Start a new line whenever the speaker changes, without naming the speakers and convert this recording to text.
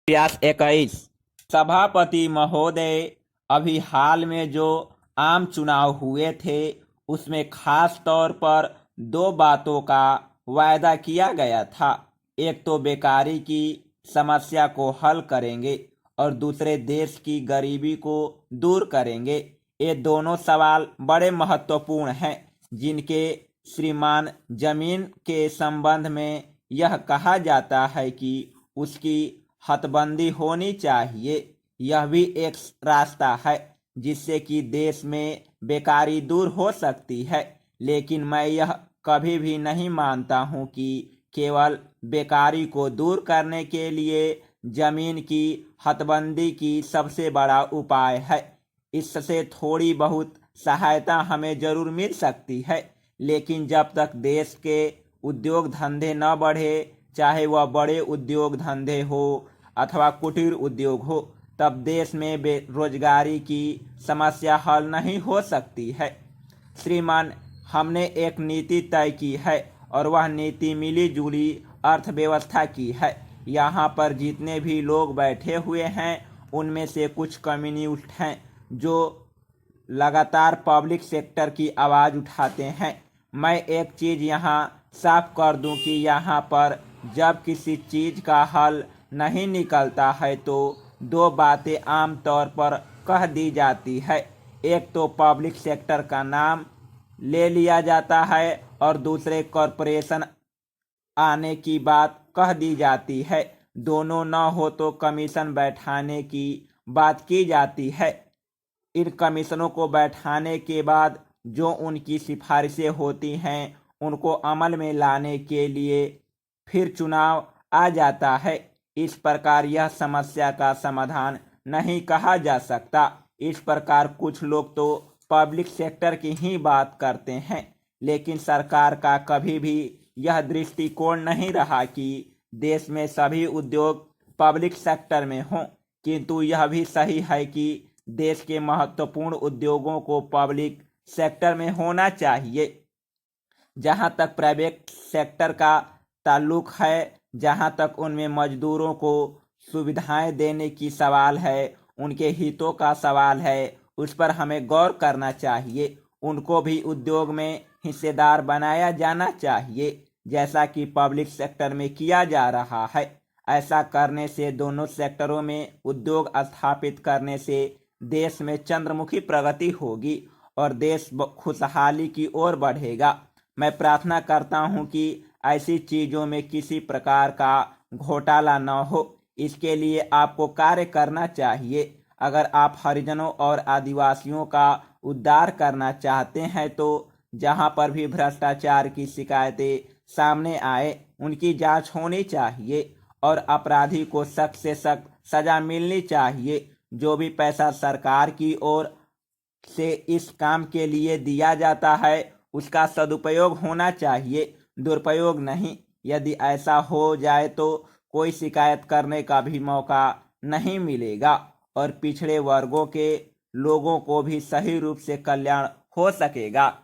प्रयास 21। सभापति महोदय, अभी हाल में जो आम चुनाव हुए थे उसमें खास तौर पर दो बातों का वायदा किया गया था। एक तो बेकारी की समस्या को हल करेंगे और दूसरे देश की गरीबी को दूर करेंगे। ये दोनों सवाल बड़े महत्वपूर्ण हैं, जिनके श्रीमान जमीन के संबंध में यह कहा जाता है कि उसकी हदबंदी होनी चाहिए। यह भी एक रास्ता है जिससे कि देश में बेकारी दूर हो सकती है। लेकिन मैं यह कभी भी नहीं मानता हूं कि केवल बेकारी को दूर करने के लिए जमीन की हदबंदी की सबसे बड़ा उपाय है। इससे थोड़ी बहुत सहायता हमें जरूर मिल सकती है, लेकिन जब तक देश के उद्योग धंधे न बढ़े, चाहे वह बड़े उद्योग धंधे हो अथवा कुटीर उद्योग हो, तब देश में बेरोजगारी की समस्या हल नहीं हो सकती है। श्रीमान, हमने एक नीति तय की है और वह नीति मिली जुली अर्थव्यवस्था की है। यहाँ पर जितने भी लोग बैठे हुए हैं उनमें से कुछ कम्युनिस्ट हैं जो लगातार पब्लिक सेक्टर की आवाज़ उठाते हैं। मैं एक चीज़ यहाँ साफ कर दूं कि यहाँ पर जब किसी चीज़ का हल नहीं निकलता है तो दो बातें आम तौर पर कह दी जाती है। एक तो पब्लिक सेक्टर का नाम ले लिया जाता है और दूसरे कॉरपोरेशन आने की बात कह दी जाती है। दोनों न हो तो कमीशन बैठाने की बात की जाती है। इन कमीशनों को बैठाने के बाद जो उनकी सिफारिशें होती हैं उनको अमल में लाने के लिए फिर चुनाव आ जाता है। इस प्रकार यह समस्या का समाधान नहीं कहा जा सकता। इस प्रकार कुछ लोग तो पब्लिक सेक्टर की ही बात करते हैं, लेकिन सरकार का कभी भी यह दृष्टिकोण नहीं रहा कि देश में सभी उद्योग पब्लिक सेक्टर में हों। किंतु यह भी सही है कि देश के महत्वपूर्ण उद्योगों को पब्लिक सेक्टर में होना चाहिए। जहां तक प्राइवेट सेक्टर का ताल्लुक है, जहां तक उनमें मजदूरों को सुविधाएं देने की सवाल है, उनके हितों का सवाल है, उस पर हमें गौर करना चाहिए। उनको भी उद्योग में हिस्सेदार बनाया जाना चाहिए, जैसा कि पब्लिक सेक्टर में किया जा रहा है। ऐसा करने से, दोनों सेक्टरों में उद्योग स्थापित करने से देश में चंद्रमुखी प्रगति होगी और देश खुशहाली की ओर बढ़ेगा। मैं प्रार्थना करता हूं कि ऐसी चीज़ों में किसी प्रकार का घोटाला न हो। इसके लिए आपको कार्य करना चाहिए। अगर आप हरिजनों और आदिवासियों का उद्धार करना चाहते हैं तो जहां पर भी भ्रष्टाचार की शिकायतें सामने आए उनकी जांच होनी चाहिए और अपराधी को सख्त से सख्त सजा मिलनी चाहिए। जो भी पैसा सरकार की ओर से इस काम के लिए दिया जाता है उसका सदुपयोग होना चाहिए, दुरुपयोग नहीं। यदि ऐसा हो जाए तो कोई शिकायत करने का भी मौका नहीं मिलेगा और पिछड़े वर्गों के लोगों को भी सही रूप से कल्याण हो सकेगा।